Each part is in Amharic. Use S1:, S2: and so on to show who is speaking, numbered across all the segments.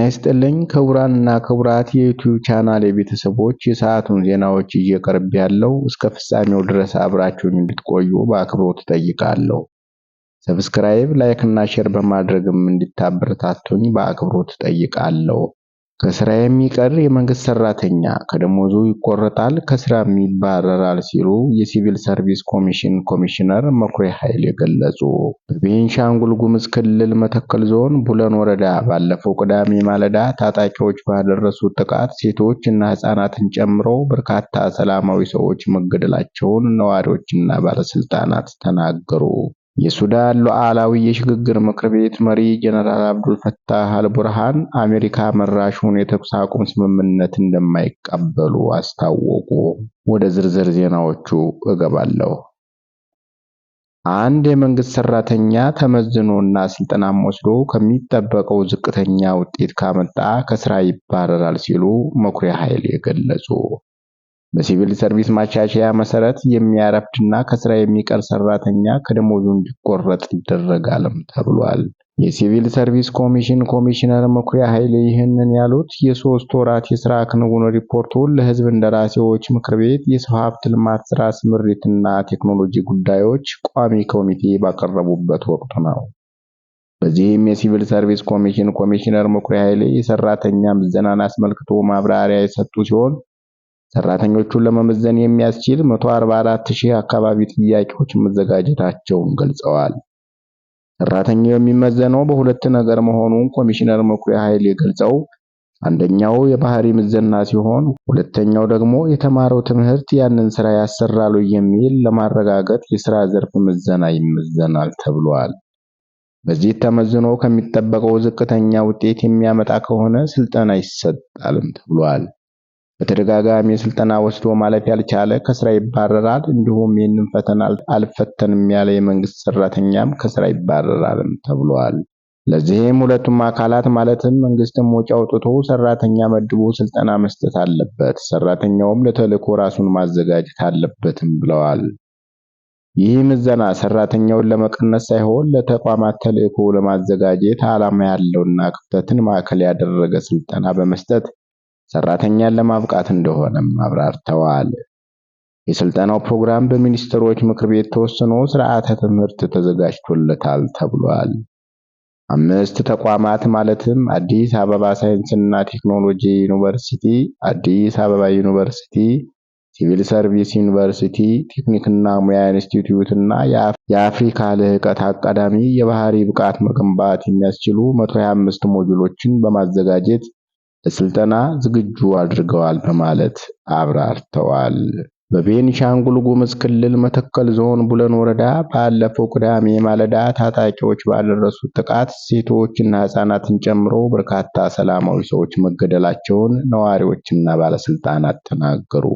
S1: ይስጥልኝ ክቡራንና ክቡራት የዩቲዩብ ቻናል የቤተሰቦች የሰዓቱን ዜናዎች እየቀርብ ያለው እስከ ፍጻሜው ድረስ አብራችሁን እንድትቆዩ በአክብሮት እጠይቃለሁ። ሰብስክራይብ፣ ላይክ እና ሼር በማድረግም እንድታበረታቱኝ በአክብሮት እጠይቃለሁ። ከስራ የሚቀር የመንግስት ሰራተኛ ከደሞዙ ይቆረጣል፣ ከስራም ይባረራል ሲሉ የሲቪል ሰርቪስ ኮሚሽን ኮሚሽነር መኩሪያ ኃይሌ ገለጹ። በቤንሻንጉል ጉሙዝ ክልል መተከል ዞን ቡለን ወረዳ ባለፈው ቅዳሜ ማለዳ ታጣቂዎች ባደረሱት ጥቃት ሴቶች እና ህፃናትን ጨምሮ በርካታ ሰላማዊ ሰዎች መገደላቸውን ነዋሪዎችና ባለስልጣናት ተናገሩ። የሱዳን ሉዓላዊ የሽግግር ምክር ቤት መሪ ጀነራል አብዱል ፈታህ አልቡርሃን አሜሪካ መራሹን የተኩስ አቁም ስምምነት እንደማይቀበሉ አስታወቁ። ወደ ዝርዝር ዜናዎቹ እገባለሁ። አንድ የመንግስት ሰራተኛ ተመዝኖና ስልጠናም ወስዶ ከሚጠበቀው ዝቅተኛ ውጤት ካመጣ ከስራ ይባረራል ሲሉ መኩሪያ ኃይሌ ገለጹ። በሲቪል ሰርቪስ ማሻሻያ መሰረት የሚያረፍድና ከስራ የሚቀር ሰራተኛ ከደሞዙ እንዲቆረጥ ይደረጋልም ተብሏል። የሲቪል ሰርቪስ ኮሚሽን ኮሚሽነር መኩሪያ ኃይሌ ይህንን ያሉት የሶስት ወራት የስራ ክንውን ሪፖርቱን ለህዝብ እንደራሴዎች ምክር ቤት የሰው ሀብት ልማት ስራ ስምሪትና ቴክኖሎጂ ጉዳዮች ቋሚ ኮሚቴ ባቀረቡበት ወቅት ነው። በዚህም የሲቪል ሰርቪስ ኮሚሽን ኮሚሽነር መኩሪያ ኃይሌ የሰራተኛ ምዘናን አስመልክቶ ማብራሪያ የሰጡ ሲሆን ሰራተኞቹን ለመመዘን የሚያስችል 144000 አካባቢ ጥያቄዎች መዘጋጀታቸውን ገልጸዋል። ሰራተኛው የሚመዘነው በሁለት ነገር መሆኑን ኮሚሽነር መኩሪያ ኃይሌ ገልጸው አንደኛው የባህሪ ምዘና ሲሆን ሁለተኛው ደግሞ የተማረው ትምህርት ያንን ስራ ያሰራሉ የሚል ለማረጋገጥ የስራ ዘርፍ ምዘና ይመዘናል ተብሏል። በዚህ ተመዝኖ ከሚጠበቀው ዝቅተኛ ውጤት የሚያመጣ ከሆነ ስልጠና ይሰጣልም ተብሏል። በተደጋጋሚ ስልጠና ወስዶ ማለፍ ያልቻለ ከስራ ይባረራል። እንዲሁም ይህንን ፈተና አልፈተንም ያለ የመንግስት ሰራተኛም ከስራ ይባረራልም ተብሏል። ለዚህም ሁለቱም አካላት ማለትም መንግስትም ወጪ አውጥቶ ሰራተኛ መድቦ ስልጠና መስጠት አለበት፣ ሰራተኛውም ለተልእኮ ራሱን ማዘጋጀት አለበትም ብለዋል። ይህ ምዘና ሰራተኛውን ለመቀነስ ሳይሆን ለተቋማት ተልእኮ ለማዘጋጀት ዓላማ ያለውና ክፍተትን ማዕከል ያደረገ ስልጠና በመስጠት ሰራተኛን ለማብቃት እንደሆነም አብራርተዋል። የስልጠናው ፕሮግራም በሚኒስትሮች ምክር ቤት ተወስኖ ስርዓተ ትምህርት ተዘጋጅቶለታል ተብሏል። 5 ተቋማት ማለትም አዲስ አበባ ሳይንስና ቴክኖሎጂ ዩኒቨርሲቲ፣ አዲስ አበባ ዩኒቨርሲቲ፣ ሲቪል ሰርቪስ ዩኒቨርሲቲ፣ ቴክኒክና ሙያ ኢንስቲትዩት እና የአፍሪካ ልህቀት አካዳሚ የባህሪ ብቃት መገንባት የሚያስችሉ 125 ሞጁሎችን በማዘጋጀት ለስልጠና ዝግጁ አድርገዋል በማለት አብራርተዋል። በቤንሻንጉል ጉሙዝ ክልል መተከል ዞን ቡለን ወረዳ ባለፈው ቅዳሜ ማለዳ ታጣቂዎች ባደረሱት ጥቃት ሴቶችና ህፃናትን ጨምሮ በርካታ ሰላማዊ ሰዎች መገደላቸውን ነዋሪዎችና ባለስልጣናት ተናገሩ።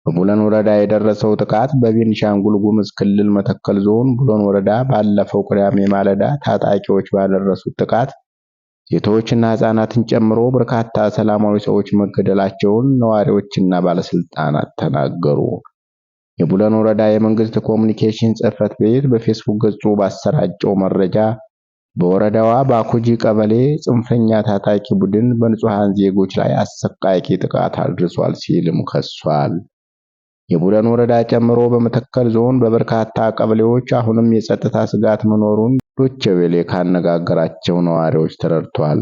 S1: በቡለን ወረዳ የደረሰው ጥቃት በቤንሻንጉል ጉሙዝ ክልል መተከል ዞን ቡለን ወረዳ ባለፈው ቅዳሜ ማለዳ ታጣቂዎች ባደረሱት ጥቃት ሴቶችና ህፃናትን ጨምሮ በርካታ ሰላማዊ ሰዎች መገደላቸውን ነዋሪዎችና ባለስልጣናት ተናገሩ። የቡለን ወረዳ የመንግስት ኮሚኒኬሽን ጽሕፈት ቤት በፌስቡክ ገጹ ባሰራጨው መረጃ በወረዳዋ ባኩጂ ቀበሌ ጽንፈኛ ታጣቂ ቡድን በንጹሃን ዜጎች ላይ አሰቃቂ ጥቃት አድርሷል ሲልም ከሷል። የቡለን ወረዳ ጨምሮ በመተከል ዞን በበርካታ ቀበሌዎች አሁንም የጸጥታ ስጋት መኖሩን ዶቼ ቬለ ካነጋገራቸው ነዋሪዎች ተረድቷል።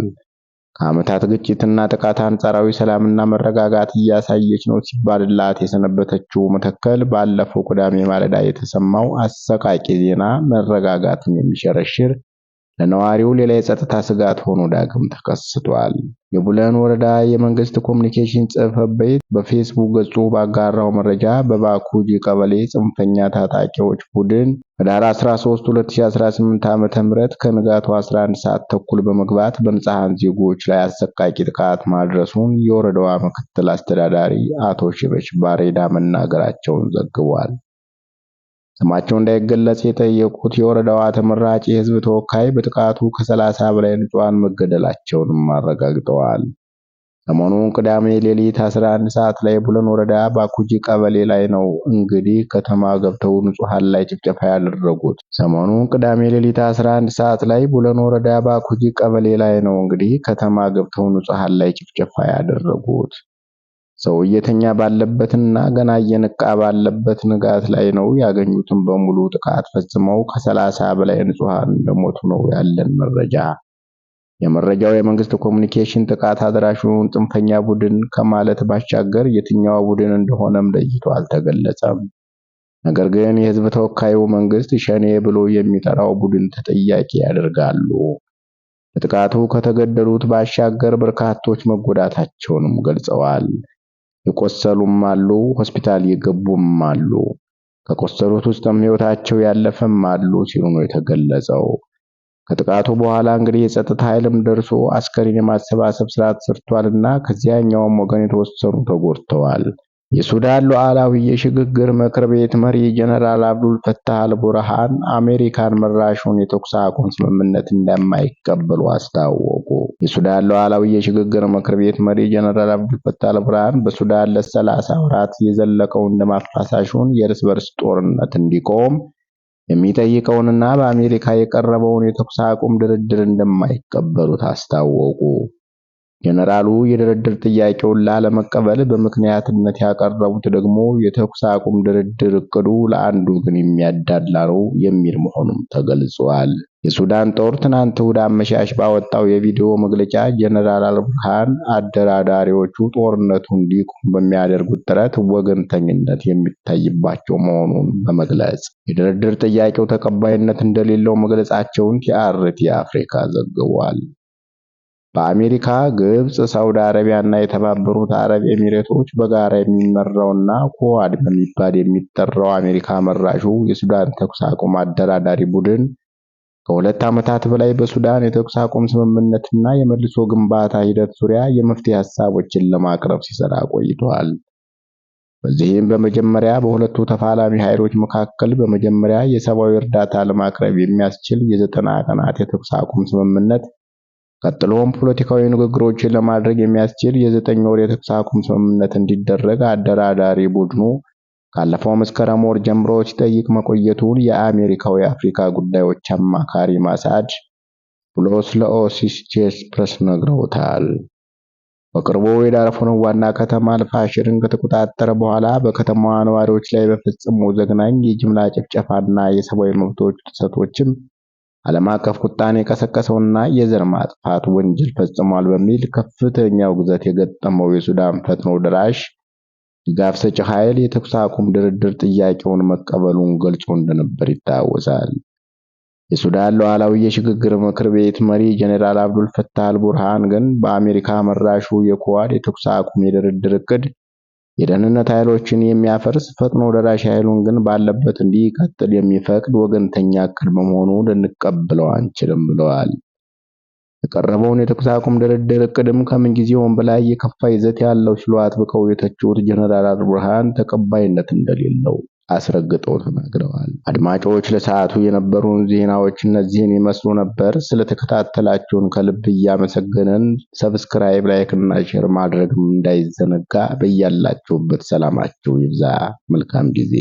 S1: ከዓመታት ግጭትና ጥቃት አንጻራዊ ሰላምና መረጋጋት እያሳየች ነው ሲባልላት የሰነበተችው መተከል ባለፈው ቅዳሜ ማለዳ የተሰማው አሰቃቂ ዜና መረጋጋትን የሚሸረሽር ለነዋሪው ሌላ የጸጥታ ስጋት ሆኖ ዳግም ተከስቷል። የቡለን ወረዳ የመንግስት ኮሚኒኬሽን ጽሕፈት ቤት በፌስቡክ ገጹ ባጋራው መረጃ በባኩጂ ቀበሌ ጽንፈኛ ታጣቂዎች ቡድን ህዳር 13 2018 ዓ.ም ከንጋቱ 11 ሰዓት ተኩል በመግባት በንጹሃን ዜጎች ላይ አሰቃቂ ጥቃት ማድረሱን የወረዳዋ ምክትል አስተዳዳሪ አቶ ሽበሽ ባሬዳ መናገራቸውን ዘግቧል። ስማቸው እንዳይገለጽ የጠየቁት የወረዳዋ ተመራጭ የህዝብ ተወካይ በጥቃቱ ከ30 በላይ ንጹሃን መገደላቸውንም አረጋግጠዋል። ሰሞኑን ቅዳሜ ሌሊት 11 ሰዓት ላይ ቡለን ወረዳ ባኩጂ ቀበሌ ላይ ነው እንግዲህ ከተማ ገብተው ንጹሃን ላይ ጭፍጨፋ ያደረጉት። ሰሞኑን ቅዳሜ ሌሊት 11 ሰዓት ላይ ቡለን ወረዳ ባኩጂ ቀበሌ ላይ ነው እንግዲህ ከተማ ገብተው ንጹሃን ላይ ጭፍጨፋ ያደረጉት። ሰው እየተኛ ባለበትና ገና እየነቃ ባለበት ንጋት ላይ ነው ያገኙትን በሙሉ ጥቃት ፈጽመው ከ30 በላይ ንጹሃን እንደሞቱ ነው ያለን መረጃ። የመረጃው የመንግስት ኮሙኒኬሽን ጥቃት አድራሹን ጽንፈኛ ቡድን ከማለት ባሻገር የትኛው ቡድን እንደሆነም ለይቶ አልተገለጸም። ነገር ግን የህዝብ ተወካዩ መንግስት ሸኔ ብሎ የሚጠራው ቡድን ተጠያቂ ያደርጋሉ። በጥቃቱ ከተገደሉት ባሻገር በርካቶች መጎዳታቸውንም ገልጸዋል። የቆሰሉም አሉ፣ ሆስፒታል የገቡም አሉ። ከቆሰሉት ውስጥም ህይወታቸው ያለፈም አሉ ሲሉ ነው የተገለጸው። ከጥቃቱ በኋላ እንግዲህ የጸጥታ ኃይልም ደርሶ አስከሬን የማሰባሰብ ስራ ተሰርቷልና ከዚያኛውም ወገን የተወሰኑ ተጎድተዋል። የሱዳን ሉዓላዊ የሽግግር ምክር ቤት መሪ ጀነራል አብዱል ፈታህ አልቡርሃን አሜሪካን መራሹን የተኩስ አቁም ስምምነት እንደማይቀበሉ አስታወቁ። የሱዳን ሉዓላዊ የሽግግር ምክር ቤት መሪ ጀነራል አብዱል ፈታህ አልቡርሃን በሱዳን ለ30 ወራት የዘለቀውን ደም አፋሳሹን የእርስ በርስ ጦርነት እንዲቆም የሚጠይቀውንና በአሜሪካ የቀረበውን የተኩስ አቁም ድርድር እንደማይቀበሉት አስታወቁ። ጀነራሉ የድርድር ጥያቄውን ላለመቀበል በምክንያትነት ያቀረቡት ደግሞ የተኩስ አቁም ድርድር እቅዱ ለአንዱ ግን የሚያዳላ ነው የሚል መሆኑም ተገልጿል። የሱዳን ጦር ትናንት እሁድ አመሻሽ ባወጣው የቪዲዮ መግለጫ ጀነራል አልቡርሃን አደራዳሪዎቹ ጦርነቱ እንዲቆም በሚያደርጉት ጥረት ወገንተኝነት የሚታይባቸው መሆኑን በመግለጽ የድርድር ጥያቄው ተቀባይነት እንደሌለው መግለጻቸውን ቲአርቲ አፍሪካ ዘግቧል። በአሜሪካ፣ ግብጽ፣ ሳውዲ አረቢያ እና የተባበሩት አረብ ኤሚሬቶች በጋራ የሚመራውና ኳድ በሚባል የሚጠራው አሜሪካ መራሹ የሱዳን ተኩስ አቁም አደራዳሪ ቡድን ከ2 ዓመታት በላይ በሱዳን የተኩስ አቁም ስምምነትና የመልሶ ግንባታ ሂደት ዙሪያ የመፍትሄ ሐሳቦችን ለማቅረብ ሲሰራ ቆይቷል። በዚህም በመጀመሪያ በሁለቱ ተፋላሚ ኃይሎች መካከል በመጀመሪያ የሰብአዊ እርዳታ ለማቅረብ የሚያስችል የ90 ቀናት የተኩስ አቁም ስምምነት፣ ቀጥሎም ፖለቲካዊ ንግግሮችን ለማድረግ የሚያስችል የ9 ወር የተኩስ አቁም ስምምነት እንዲደረግ አደራዳሪ ቡድኑ ካለፈው መስከረም ወር ጀምሮ ሲጠይቅ መቆየቱን የአሜሪካው የአፍሪካ ጉዳዮች አማካሪ ማሳድ ብሎስ ለአሶሲኤትድ ፕሬስ ነግረውታል። በቅርቡ የዳርፉርን ዋና ከተማ አልፋሽርን ከተቆጣጠረ በኋላ በከተማዋ ነዋሪዎች ላይ በፈጸመው ዘግናኝ የጅምላ ጭፍጨፋና የሰብአዊ መብቶች ጥሰቶችም ዓለም አቀፍ ቁጣን የቀሰቀሰውና የዘር ማጥፋት ወንጀል ፈጽሟል በሚል ከፍተኛ ውግዘት የገጠመው የሱዳን ፈጥኖ ደራሽ ድጋፍ ሰጪ ኃይል የተኩስ አቁም ድርድር ጥያቄውን መቀበሉን ገልጾ እንደነበር ይታወሳል። የሱዳን ሉዓላዊ የሽግግር ምክር ቤት መሪ ጀነራል አብዱል ፈታህ አልቡርሃን ግን በአሜሪካ መራሹ የኳድ የተኩስ አቁም የድርድር እቅድ የደህንነት ኃይሎችን የሚያፈርስ፣ ፈጥኖ ደራሽ ኃይሉን ግን ባለበት እንዲቀጥል የሚፈቅድ ወገንተኛ እቅድ በመሆኑ ልንቀበለው አንችልም ብለዋል። የቀረበውን የተኩስ አቁም ድርድር እቅድም ከምንጊዜውም በላይ የከፋ ይዘት ያለው ሲሉ አጥብቀው የተቹት ጀነራል አልቡርሃን ተቀባይነት እንደሌለው አስረግጠው ተናግረዋል። አድማጮች፣ ለሰዓቱ የነበሩን ዜናዎች እነዚህን ይመስሉ ነበር። ስለተከታተላችሁን ከልብ እያመሰገንን ሰብስክራይብ፣ ላይክ እና ሼር ማድረግም እንዳይዘነጋ። በያላችሁበት ሰላማችሁ ይብዛ። መልካም ጊዜ